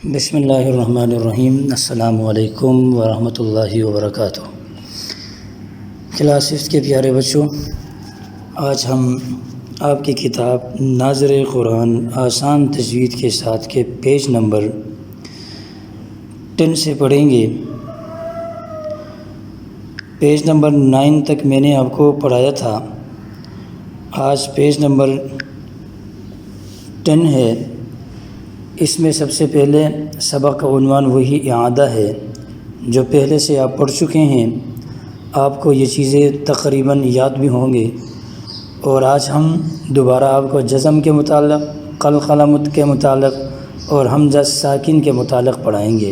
بسم اللہ الرحمن الرحیم۔ السلام علیکم ورحمۃ اللہ وبرکاتہ۔ کلاس 5 کے پیارے بچوں، آج ہم آپ کی کتاب ناظر قرآن آسان تجوید کے ساتھ کے پیج نمبر 10 سے پڑھیں گے۔ پیج نمبر 9 تک میں نے آپ کو پڑھایا تھا، آج پیج نمبر 10 ہے۔ اس میں سب سے پہلے سبق کا عنوان وہی اعادہ ہے جو پہلے سے آپ پڑھ چکے ہیں، آپ کو یہ چیزیں تقریباً یاد بھی ہوں گے، اور آج ہم دوبارہ آپ کو جزم کے متعلق، قلقلہ کے متعلق اور حمزہ ساکن کے متعلق پڑھائیں گے۔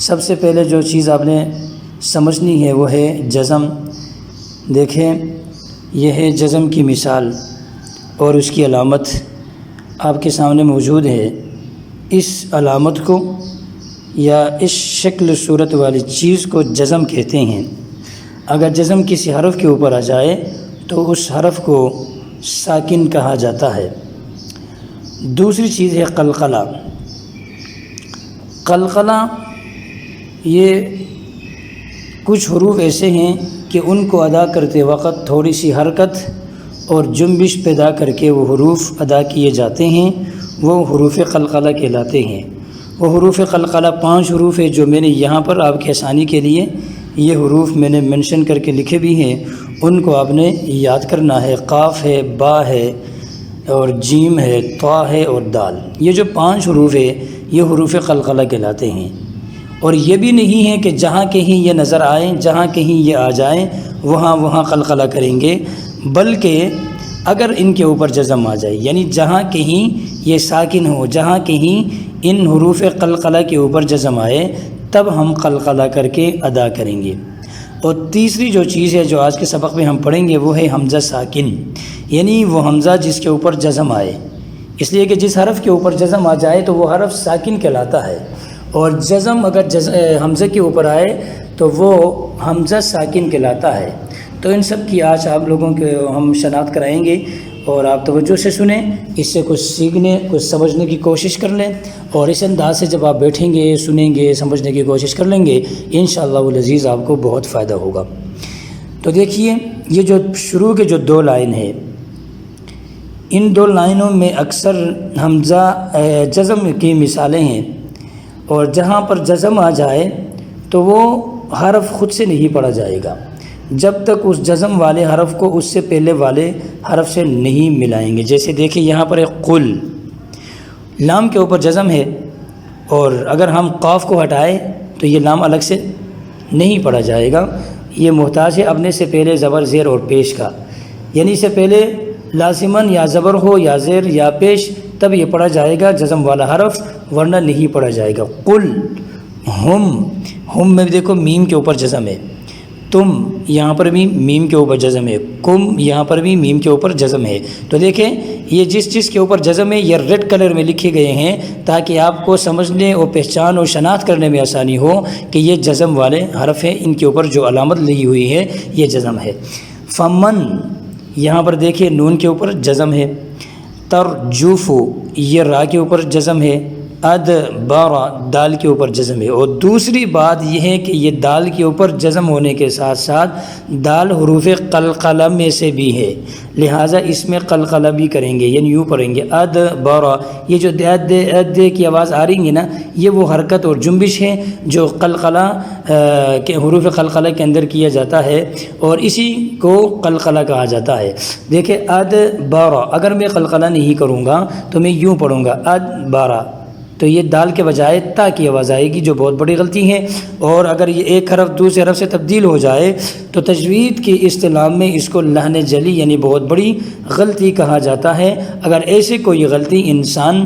سب سے پہلے جو چیز آپ نے سمجھنی ہے وہ ہے جزم۔ دیکھیں، یہ ہے جزم کی مثال اور اس کی علامت آپ کے سامنے موجود ہے۔ اس علامت کو یا اس شکل صورت والی چیز کو جزم کہتے ہیں۔ اگر جزم کسی حرف کے اوپر آ جائے تو اس حرف کو ساکن کہا جاتا ہے۔ دوسری چیز ہے قلقلہ۔ قلقلہ یہ کچھ حروف ایسے ہیں کہ ان کو ادا کرتے وقت تھوڑی سی حرکت اور جنبش پیدا کر کے وہ حروف ادا کیے جاتے ہیں، وہ حروف قلقلہ کہلاتے ہیں۔ وہ حروف قلقلہ 5 حروف ہے جو میں نے یہاں پر آپ کی آسانی کے لیے یہ حروف میں نے منشن کر کے لکھے بھی ہیں، ان کو آپ نے یاد کرنا ہے۔ قاف ہے، با ہے اور جیم ہے، طا ہے اور دال۔ یہ جو 5 حروف ہے یہ حروف قلقلہ کہلاتے ہیں۔ اور یہ بھی نہیں ہے کہ جہاں کہیں یہ نظر آئیں، جہاں کہیں یہ آ جائیں وہاں قلقلہ کریں گے، بلکہ اگر ان کے اوپر جزم آ جائے، یعنی جہاں کہیں یہ ساکن ہو، جہاں کہیں ان حروف قلقلہ کے اوپر جزم آئے تب ہم قلقلہ کر کے ادا کریں گے۔ اور تیسری جو چیز ہے جو آج کے سبق میں ہم پڑھیں گے وہ ہے حمزہ ساکن، یعنی وہ حمزہ جس کے اوپر جزم آئے۔ اس لیے کہ جس حرف کے اوپر جزم آ جائے تو وہ حرف ساکن کہلاتا ہے، اور جزم اگر حمزہ کے اوپر آئے تو وہ حمزہ ساکن کہلاتا ہے۔ تو ان سب کی آج آپ لوگوں کے ہم شناخت کرائیں گے، اور آپ توجہ سے سنیں، اس سے کچھ سیکھنے، کچھ سمجھنے کی کوشش کر لیں، اور اس انداز سے جب آپ بیٹھیں گے، سنیں گے، سمجھنے کی کوشش کر لیں گے، انشاءاللہ العزیز آپ کو بہت فائدہ ہوگا۔ تو دیکھیے، یہ جو شروع کے جو 2 لائن ہے، ان 2 لائنوں میں اکثر حمزہ جزم کی مثالیں ہیں، اور جہاں پر جزم آ جائے تو وہ حرف خود سے نہیں پڑھا جائے گا جب تک اس جزم والے حرف کو اس سے پہلے والے حرف سے نہیں ملائیں گے۔ جیسے دیکھیں یہاں پر ایک قل، لام کے اوپر جزم ہے، اور اگر ہم قاف کو ہٹائیں تو یہ لام الگ سے نہیں پڑھا جائے گا، یہ محتاج ہے اپنے سے پہلے زبر، زیر اور پیش کا، یعنی اس سے پہلے لازماً یا زبر ہو یا زیر یا پیش، تب یہ پڑھا جائے گا جزم والا حرف، ورنہ نہیں پڑھا جائے گا۔ قل، ہم میں دیکھو میم کے اوپر جزم ہے، تم یہاں پر بھی میم کے اوپر جزم ہے، کم یہاں پر بھی میم کے اوپر جزم ہے۔ تو دیکھیں یہ جس کے اوپر جزم ہے یہ ریڈ کلر میں لکھے گئے ہیں تاکہ آپ کو سمجھنے اور پہچان اور شناخت کرنے میں آسانی ہو کہ یہ جزم والے حرف ہیں، ان کے اوپر جو علامت لگی ہوئی ہے یہ جزم ہے۔ فمن، یہاں پر دیکھیں نون کے اوپر جزم ہے۔ ترجف، یہ را کے اوپر جزم ہے۔ ادبر، دال کے اوپر جزم ہے۔ اور دوسری بات یہ ہے کہ یہ دال کے اوپر جزم ہونے کے ساتھ ساتھ دال حروف قلقلہ میں سے بھی ہے، لہٰذا اس میں قلقلہ بھی کریں گے، یعنی یوں پڑھیں گے ادبر۔ یہ جو اد کی آواز آ رہی ہے نا، یہ وہ حرکت اور جنبش ہے جو قلقلہ کے حروف قلقلہ کے اندر کیا جاتا ہے، اور اسی کو قلقلہ کہا جاتا ہے۔ دیکھیں ادبر، اگر میں قلقلہ نہیں کروں گا تو میں یوں پڑھوں گا ادبر، تو یہ دال کے بجائے تا کی آواز آئے گی، جو بہت بڑی غلطی ہے۔ اور اگر یہ ایک حرف دوسرے حرف سے تبدیل ہو جائے تو تجوید کی اصطلاح میں اس کو لحن جلی یعنی بہت بڑی غلطی کہا جاتا ہے۔ اگر ایسے کوئی غلطی انسان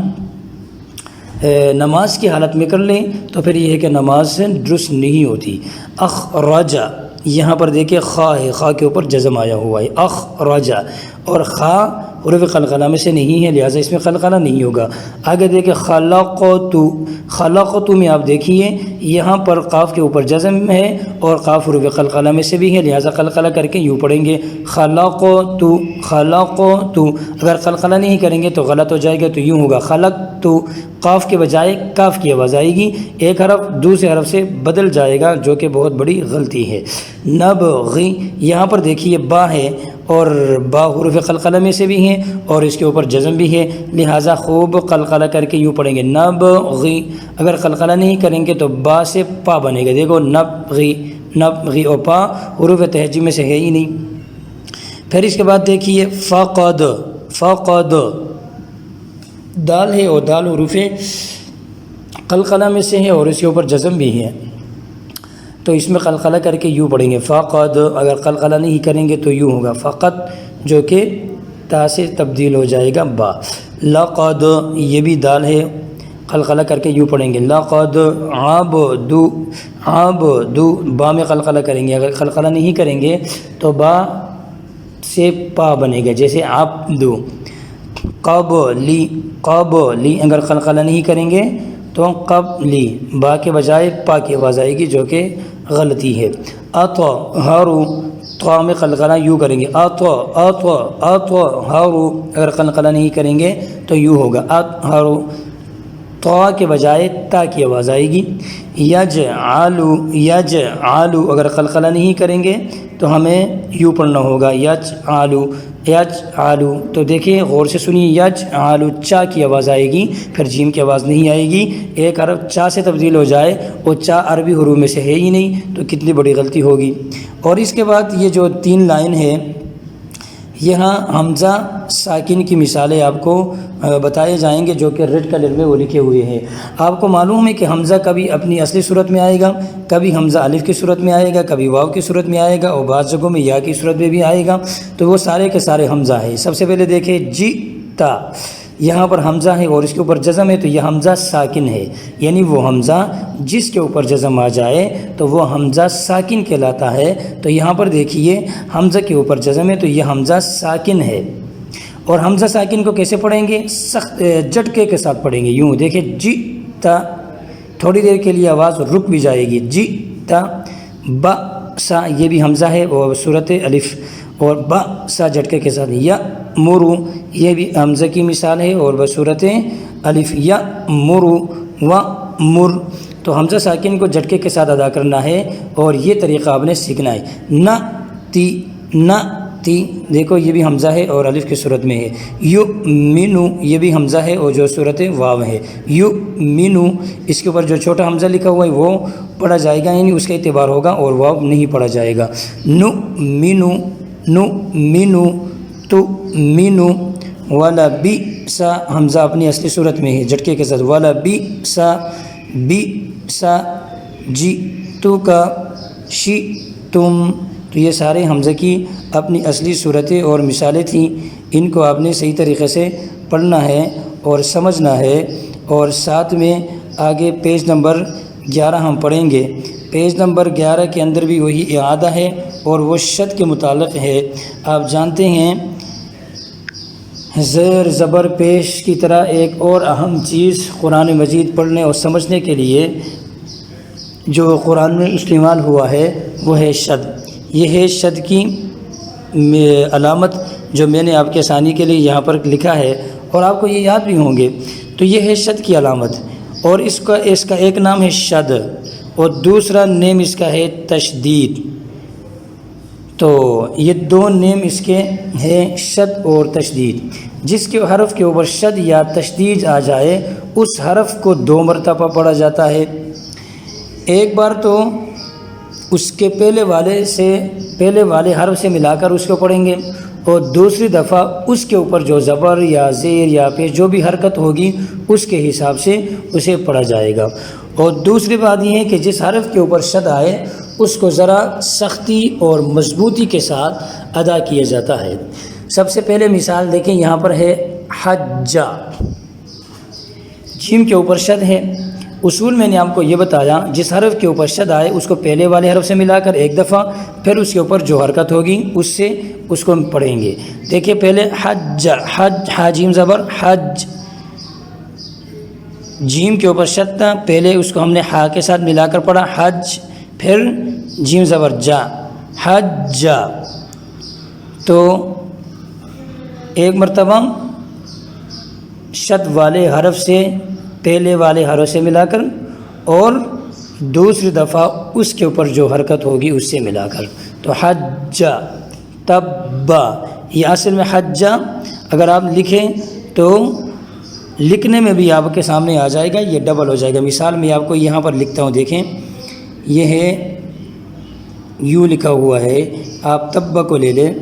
نماز کی حالت میں کر لیں تو پھر یہ ہے کہ نماز درست نہیں ہوتی۔ اخرج، یہاں پر دیکھیں خا ہے، خا کے اوپر جزم آیا ہوا ہے، اخرج، اور خا حروف قلقلہ میں سے نہیں ہے، لہٰذا اس میں قلقلہ نہیں ہوگا۔ آگے دیکھیں خلقت، خلقت میں آپ دیکھیے یہاں پر قاف کے اوپر جزم ہے اور قاف حروف قلقلہ میں سے بھی ہے، لہٰذا قلقلہ کر کے یوں پڑھیں گے خلقت، خلقت۔ اگر قلقلہ نہیں کریں گے تو غلط ہو جائے گا، تو یوں ہوگا خلقت، قاف کے بجائے کاف کی آواز آئے گی، ایک حرف دوسرے حرف سے بدل جائے گا، جو کہ بہت بڑی غلطی ہے۔ نبغی، یہاں پر دیکھیے با ہے اور با حروف قلقلہ میں سے بھی ہیں اور اس کے اوپر جزم بھی ہے، لہٰذا خوب قلقلہ کر کے یوں پڑھیں گے نبغی۔ اگر قلقلہ نہیں کریں گے تو با سے پا بنے گا، دیکھو نبغی، نبغی، اور پا حروف تہجی میں سے ہے ہی نہیں۔ پھر اس کے بعد دیکھیے فقد، فقد دال ہے اور دال حروف قلقلہ میں سے ہے اور اس کے اوپر جزم بھی ہے، تو اس میں قلقلہ کر کے یوں پڑھیں گے فقد۔ اگر قلقلہ نہیں کریں گے تو یوں ہوگا فقط، جو کہ تا سے تبدیل ہو جائے گا با۔ لقد، یہ بھی دال ہے، قلقلہ کر کے یوں پڑھیں گے لقد عبدو، عبدو، با میں قلقلہ کریں گے، اگر قلقلہ نہیں کریں گے تو با سے پا بنے گا، جیسے عبدو۔ قبلی، قبلی، اگر قلقلہ نہیں کریں گے تو قبلی، با کے بجائے پا کی آواز آئے گی، جو کہ غلطی ہے۔ اطہروا، طا میں قلقلہ یوں کریں گے اطہروا، اگر قلقلہ نہیں کریں گے تو یوں ہوگا اطہروا، طا کے بجائے تا کی آواز آئے گی۔ یجعلوا، یجعلوا، اگر قلقلہ نہیں کریں گے تو ہمیں یوں پڑھنا ہوگا یجعلوا، یجعلوا۔ تو دیکھیں غور سے سنیے، یجعلوا، چا کی آواز آئے گی، پھر جیم کی آواز نہیں آئے گی، ایک حرف چا سے تبدیل ہو جائے اور چا عربی حروف میں سے ہے ہی نہیں، تو کتنی بڑی غلطی ہوگی۔ اور اس کے بعد یہ جو 3 لائن ہے، یہاں حمزہ ساکن کی مثالیں آپ کو بتائے جائیں گے، جو کہ ریڈ کلر میں وہ لکھے ہوئے ہیں۔ آپ کو معلوم ہے کہ حمزہ کبھی اپنی اصلی صورت میں آئے گا، کبھی حمزہ الف کی صورت میں آئے گا، کبھی واو کی صورت میں آئے گا، اور بعض جگہوں میں یا کی صورت میں بھی آئے گا، تو وہ سارے کے سارے حمزہ ہے۔ سب سے پہلے دیکھیں جیتا، یہاں پر حمزہ ہے اور اس کے اوپر جزم ہے، تو یہ حمزہ ساکن ہے، یعنی وہ حمزہ جس کے اوپر جزم آ جائے تو وہ حمزہ ساکن کہلاتا ہے۔ تو یہاں پر دیکھیے حمزہ کے اوپر جزم ہے، تو یہ حمزہ ساکن ہے۔ اور حمزہ ساکن کو کیسے پڑھیں گے؟ سخت جھٹکے کے ساتھ پڑھیں گے، یوں دیکھیں جیتا، تھوڑی دیر کے لیے آواز رک بھی جائے گی، جیتا۔ با سا، یہ بھی حمزہ ہے اور صورت الف، اور با سا جھٹکے کے ساتھ۔ یا مرو، یہ بھی حمزہ کی مثال ہے اور بصورت الف، یا مرو و مر۔ تو حمزہ ساکن کو جھٹکے کے ساتھ ادا کرنا ہے اور یہ طریقہ آپ نے سیکھنا ہے۔ نہ تی، نہ تی، دیکھو یہ بھی حمزہ ہے اور الف کی صورت میں ہے۔ یو مینو، یہ بھی حمزہ ہے اور جو صورت واو ہے۔ یو مینو، اس کے اوپر جو چھوٹا حمزہ لکھا ہوا ہے وہ پڑھا جائے گا، یعنی اس کا اعتبار ہوگا، اور واو نہیں پڑھا جائے گا۔ نو مینو، نو مینو، تو مینو۔ والا بی سا، حمزہ اپنی اصلی صورت میں ہے جھٹکے کے ساتھ، والا بی سا، بی سا۔ جی تو کا، شی تم، تو یہ سارے حمزہ کی اپنی اصلی صورتیں اور مثالیں تھیں، ان کو آپ نے صحیح طریقے سے پڑھنا ہے اور سمجھنا ہے۔ اور ساتھ میں آگے پیج نمبر 11 ہم پڑھیں گے۔ پیج نمبر 11 کے اندر بھی وہی اعادہ ہے اور وہ شد کے متعلق ہے۔ آپ جانتے ہیں زیر زبر پیش کی طرح ایک اور اہم چیز قرآن مجید پڑھنے اور سمجھنے کے لیے جو قرآن میں استعمال ہوا ہے وہ ہے شد۔ یہ ہے شد کی علامت، جو میں نے آپ کے آسانی کے لیے یہاں پر لکھا ہے اور آپ کو یہ یاد بھی ہوں گے۔ تو یہ ہے شد کی علامت، اور اس کا ایک نام ہے شد اور دوسرا نیم اس کا ہے تشدید۔ تو یہ 2 نیم اس کے ہیں، شد اور تشدید۔ جس کے حرف کے اوپر شد یا تشدید آ جائے اس حرف کو 2 مرتبہ پڑھا جاتا ہے۔ ایک بار تو اس کے پہلے والے حرف سے ملا کر اس کو پڑھیں گے، اور دوسری دفعہ اس کے اوپر جو زبر یا زیر یا پیش جو بھی حرکت ہوگی اس کے حساب سے اسے پڑھا جائے گا۔ اور دوسری بات یہ ہے کہ جس حرف کے اوپر شد آئے اس کو ذرا سختی اور مضبوطی کے ساتھ ادا کیا جاتا ہے۔ سب سے پہلے مثال دیکھیں، یہاں پر ہے حجہ، جیم کے اوپر شد ہے، اصول میں نے آپ کو یہ بتایا، جس حرف کے اوپر شد آئے اس کو پہلے والے حرف سے ملا کر ایک دفعہ، پھر اس کے اوپر جو حرکت ہوگی اس سے اس کو ہم پڑھیں گے۔ دیکھیے پہلے حج، حج، ہا جیم زبر حج، جیم کے اوپر شد تھا، پہلے اس کو ہم نے ہا کے ساتھ ملا کر پڑھا حج، پھر جیم زبر جا، حج۔ تو ایک مرتبہ شد والے حرف سے پہلے والے حرف سے ملا کر، اور دوسری دفعہ اس کے اوپر جو حرکت ہوگی اس سے ملا کر، تو حج تب، یہ اصل میں حج اگر آپ لکھیں تو لکھنے میں بھی آپ کے سامنے آ جائے گا، یہ ڈبل ہو جائے گا۔ مثال میں آپ کو یہاں پر لکھتا ہوں، دیکھیں یہ ہے یوں لکھا ہوا ہے، آپ تب کو لے لیں،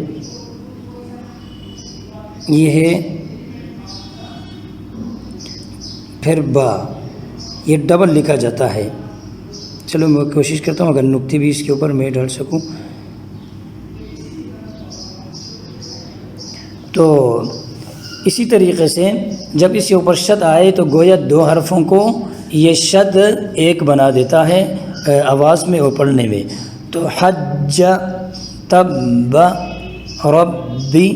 یہ ہے پھر با، یہ ڈبل لکھا جاتا ہے۔ چلو میں کوشش کرتا ہوں اگر نقطے بھی اس کے اوپر میں ڈال سکوں۔ تو اسی طریقے سے جب اس کے اوپر شد آئے تو گویا دو حرفوں کو یہ شد ایک بنا دیتا ہے آواز میں اور پڑھنے میں۔ تو حج تب ربی،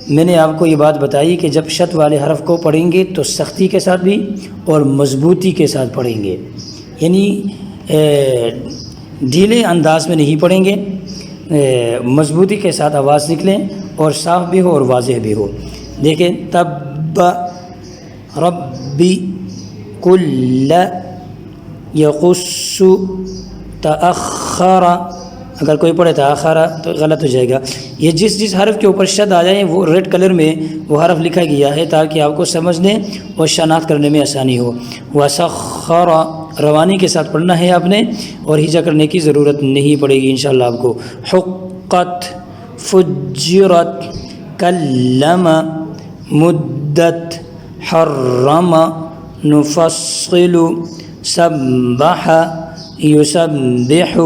میں نے آپ کو یہ بات بتائی کہ جب شد والے حرف کو پڑھیں گے تو سختی کے ساتھ بھی اور مضبوطی کے ساتھ پڑھیں گے، یعنی ڈھیلے انداز میں نہیں پڑھیں گے، مضبوطی کے ساتھ آواز نکلیں اور صاف بھی ہو اور واضح بھی ہو۔ دیکھیں تب ربی کل یقص تأخر، اگر کوئی پڑھے تأخر تو غلط ہو جائے گا۔ یہ جس حرف کے اوپر شد آ جائیں وہ ریڈ کلر میں وہ حرف لکھا گیا ہے تاکہ آپ کو سمجھنے اور شناخت کرنے میں آسانی ہو۔ وسخر، روانی کے ساتھ پڑھنا ہے آپ نے اور ہجا کرنے کی ضرورت نہیں پڑے گی انشاءاللہ آپ کو۔ حقت، فجرت، کلم، مدت، حرم، نفصل، سبح، یسبح،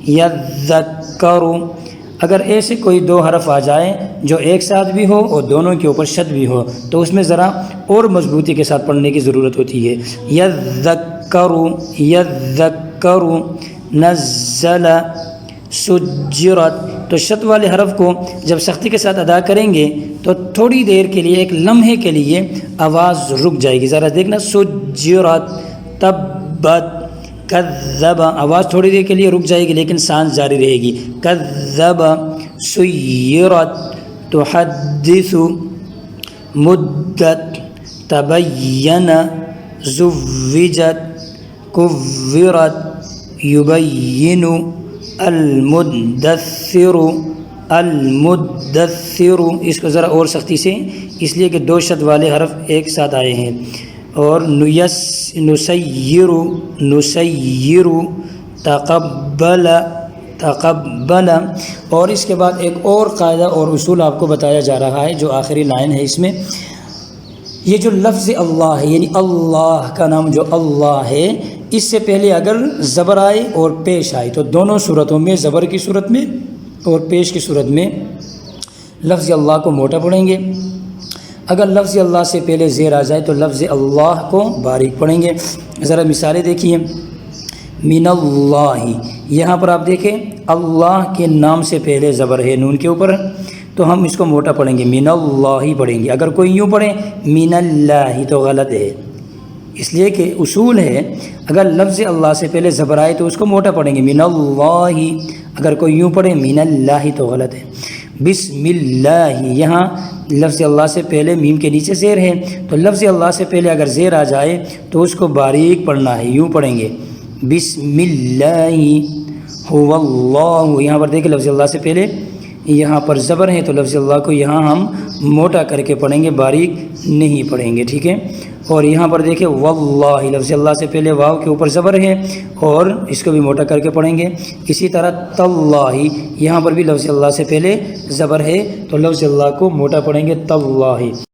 یذکر۔ اگر ایسے کوئی دو حرف آ جائیں جو ایک ساتھ بھی ہو اور دونوں کے اوپر شد بھی ہو تو اس میں ذرا اور مضبوطی کے ساتھ پڑھنے کی ضرورت ہوتی ہے۔ یذکر، یذکر، نزل، سجرت۔ تو شد والے حرف کو جب سختی کے ساتھ ادا کریں گے تو تھوڑی دیر کے لیے، ایک لمحے کے لیے آواز رک جائے گی، ذرا دیکھنا، سجرت، تبت، کذب، آواز تھوڑی دیر کے لیے رک جائے گی لیکن سانس جاری رہے گی۔ کذب، سیرت، تحدث، مدت، تبین، زوجت، کورت، یبین، المدثر، المدثر۔ اس کو ذرا اور سختی سے، اس لیے کہ دو شد والے حرف ایک ساتھ آئے ہیں۔ اور نسیر، نسیر، تقبل، تقبل۔ اور اس کے بعد ایک اور قاعدہ اور اصول آپ کو بتایا جا رہا ہے جو آخری لائن ہے اس میں، یہ جو لفظ اللہ ہے، یعنی اللہ کا نام جو اللہ ہے، اس سے پہلے اگر زبر آئے اور پیش آئے تو دونوں صورتوں میں، زبر کی صورت میں اور پیش کی صورت میں، لفظ اللہ کو موٹا پڑھیں گے۔ اگر لفظ اللہ سے پہلے زیر آ جائے تو لفظ اللہ کو باریک پڑھیں گے۔ ذرا مثالیں دیکھیے، من اللہ، یہاں پر آپ دیکھیں اللہ کے نام سے پہلے زبر ہے نون کے اوپر، تو ہم اس کو موٹا پڑھیں گے، من اللہ پڑھیں گے۔ اگر کوئی یوں پڑھے من اللہ تو غلط ہے، اس لیے کہ اصول ہے اگر لفظ اللہ سے پہلے زبر آئے تو اس کو موٹا پڑھیں گے، من اللہ۔ اگر کوئی یوں پڑھے من اللہ تو غلط ہے۔ بسم اللہ، یہاں لفظ اللہ سے پہلے میم کے نیچے زیر ہے، تو لفظ اللہ سے پہلے اگر زیر آ جائے تو اس کو باریک پڑھنا ہے، یوں پڑھیں گے، بسم اللہ هو اللہ۔ یہاں پر دیکھیں لفظ اللہ سے پہلے یہاں پر زبر ہے تو لفظ اللہ کو یہاں ہم موٹا کر کے پڑھیں گے، باریک نہیں پڑھیں گے، ٹھیک ہے۔ اور یہاں پر دیکھیں واللہ، لفظ اللہ سے پہلے واو کے اوپر زبر ہے اور اس کو بھی موٹا کر کے پڑھیں گے۔ اسی طرح تاللہ، یہاں پر بھی لفظ اللہ سے پہلے زبر ہے تو لفظ اللہ کو موٹا پڑھیں گے، تاللہ۔